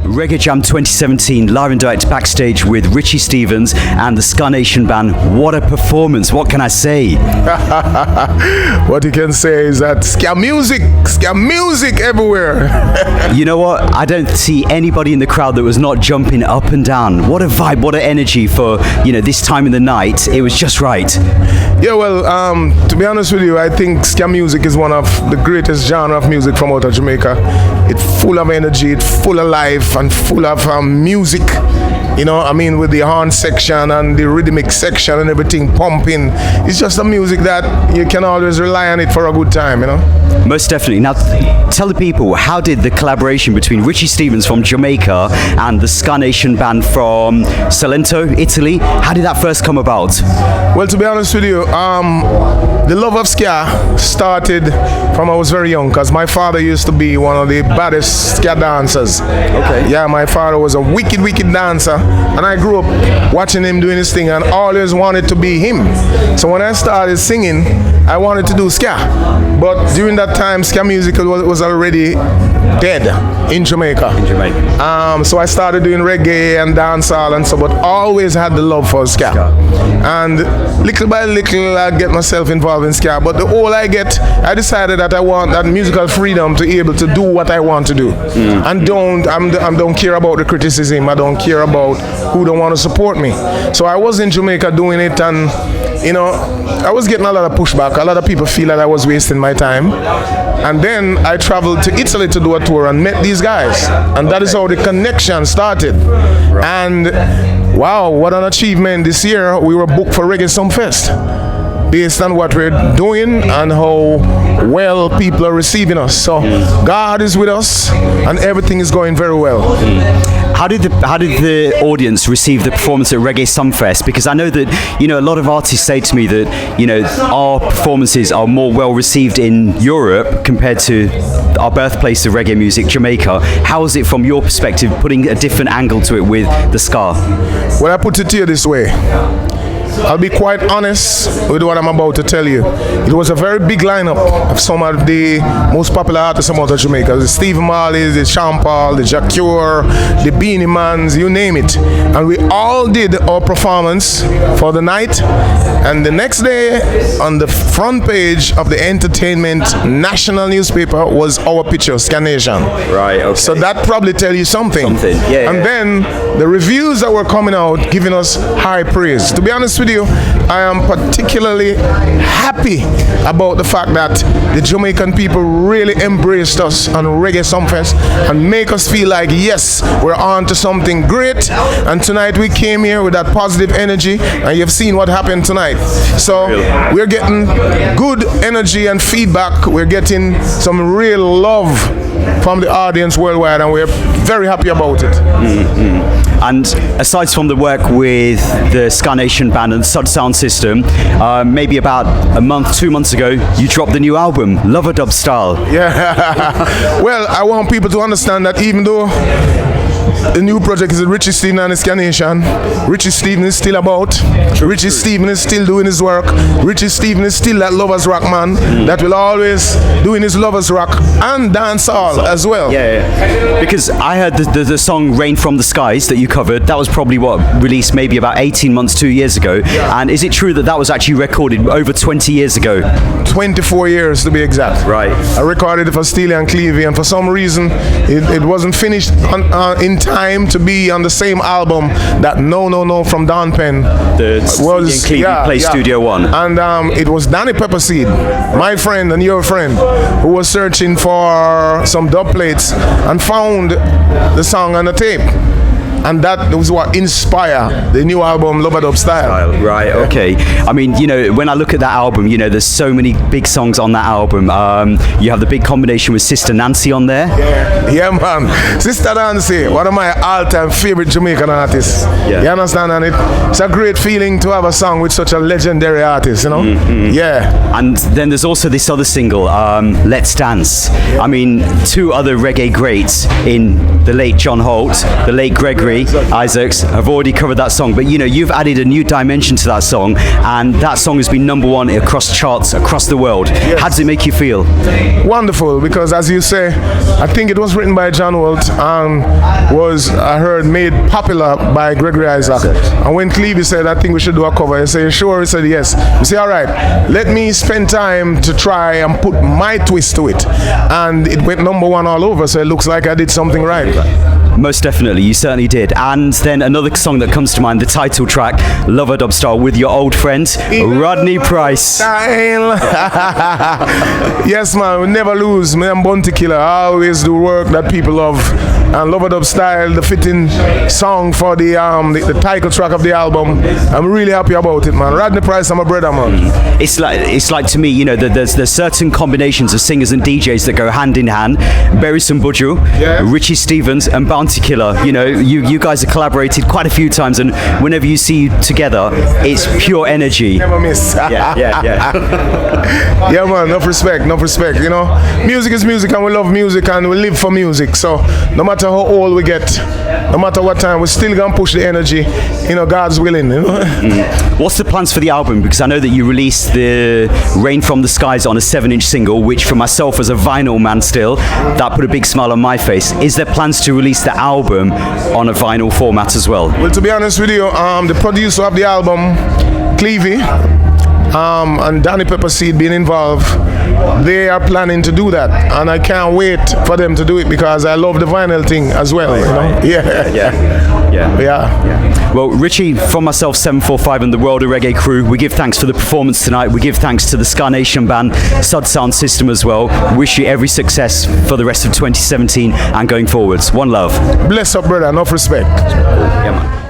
Reggae Jam 2017, live and direct backstage with Richie Stephens and the Ska Nation Band. What a performance, what can I say? What you can say is that ska music everywhere. You know what? I don't see anybody in the crowd that was not jumping up and down. What a vibe, what an energy for, this time in the night. It was just right. Yeah, well, to be honest with you, I think ska music is one of the greatest genre of music from out of Jamaica. It's full of energy, it's full of life, and full of music, with the horn section and the rhythmic section and everything pumping. It's just a music that you can always rely on it for a good time, Most definitely. Now, tell the people, how did the collaboration between Richie Stephens from Jamaica and the Ska Nation Band from Salento, Italy, how did that first come about? Well, to be honest with you, the love of ska started from I was very young, because my father used to be one of the baddest ska dancers. Okay. Yeah, my father was a wicked dancer, and I grew up watching him doing his thing and always wanted to be him. So when I started singing, I wanted to do ska. But during that time, ska music was already dead in Jamaica. So I started doing reggae and dancehall and so, but always had the love for ska. And little by little, I get myself involved in ska. But the older I get, I decided that I want that musical freedom to be able to do what I want to do, and don't care about the criticism. I don't care about who don't want to support me. So I was in Jamaica doing it, and I was getting a lot of pushback. A lot of people feel that I was wasting my time. And then I traveled to Italy to do a tour and met these guys. And that is how the connection started. And wow, what an achievement. This year we were booked for Reggae Sumfest, based on what we're doing and how well people are receiving us. So God is with us and everything is going very well. How did the audience receive the performance at Reggae Sumfest? Because I know that, a lot of artists say to me that, our performances are more well received in Europe compared to our birthplace of reggae music, Jamaica. How is it from your perspective, putting a different angle to it with the ska? Well, I put it to you this way. I'll be quite honest with what I'm about to tell you. It was a very big lineup of some of the most popular artists out of Jamaica. The Steve Marley's, the Sean Paul, the Jacure, the Beanie Mans, you name it. And we all did our performance for the night. And the next day, on the front page of the Entertainment National newspaper was our picture, Ska Nation. Right, okay. So that probably tell you something. Yeah. And then the reviews that were coming out giving us high praise. To be honest with you, I am particularly happy about the fact that the Jamaican people really embraced us on Reggae Sumfest and make us feel like, yes, we're on to something great. And tonight we came here with that positive energy, and you've seen what happened tonight. So we're getting good energy and feedback. We're getting some real love from the audience worldwide, and we're very happy about it. And aside from the work with the Ska Nation Band and Sud Sound System, maybe about a month, 2 months ago, you dropped the new album, Lover Dub Style. Yeah. Well, I want people to understand that even though the new project is Richie Stephens and the Ska Nation, Richie Stephens is still about. Richie Stephens is still doing his work. Richie Stephens is still that lovers rock man that will always doing his lovers rock and dancehall as well. Yeah. Because I heard the song Rain from the Skies that you covered, that was probably released maybe about 18 months, 2 years ago. Yeah. And is it true that was actually recorded over 20 years ago? 24 years to be exact. Right. I recorded it for Steely and Clevie, and for some reason it wasn't finished in time to be on the same album that No from Don Penn was Clevie Studio One. And it was Danny Pepperseed, my friend and your friend, who was searching for some dub plates and found the song on the tape. And that was what inspired the new album, Lover Dub Style. Right, okay. I mean, when I look at that album, there's so many big songs on that album. You have the big combination with Sister Nancy on there. Yeah, man. Sister Nancy, one of my all-time favorite Jamaican artists. Yeah. You understand? And it's a great feeling to have a song with such a legendary artist, Yeah. And then there's also this other single, Let's Dance. I mean, two other reggae greats in the late John Holt, the late Gregory, Henry Isaacs have already covered that song, but you know, you've added a new dimension to that song, and that song has been #1 across charts across the world. Yes. How does it make you feel? Wonderful, because as you say, I think it was written by John Holt and was, I heard, made popular by Gregory Isaac. And when Clevie said, I think we should do a cover, I said, sure? He said, yes. You say, all right, let me spend time to try and put my twist to it. And it went #1 all over, so it looks like I did something right. Most definitely, you certainly did. And then another song that comes to mind, the title track, Lover Dub Style, with your old friend, Rodney Price. Style. Yes, man, we never lose. Me and Bounty Killer always do work that people love. And Lover Dub Style, the fitting song for the title track of the album. I'm really happy about it, man. Rodney Price, I'm a brother, man. It's like to me, you know, there's certain combinations of singers and DJs that go hand in hand. Bersenbrück, Yeah. Richie Stevens, and Bounty Killer. You know, you guys have collaborated quite a few times, and whenever you see you together, it's pure energy. Never miss. Yeah. Yeah, man, enough respect. You know, music is music, and we love music, and we live for music. So no matter how old we get, no matter what time, we're still gonna push the energy. You know, God's willing. You know? What's the plans for the album? Because I know that you released the Rain from the Skies on a 7-inch single, which for myself as a vinyl man still, that put a big smile on my face. Is there plans to release the album on a vinyl format as well? Well, to be honest with you, the producer of the album, Clevie, and Danny Pepperseed being involved, they are planning to do that, and I can't wait for them to do it because I love the vinyl thing as well. You know? Yeah. Well, Richie, from myself, 745 and the World of Reggae crew, we give thanks for the performance tonight. We give thanks to the Ska Nation band, Sud Sound System as well. Wish you every success for the rest of 2017 and going forwards. One love. Bless up, brother. Enough respect. Yeah, man.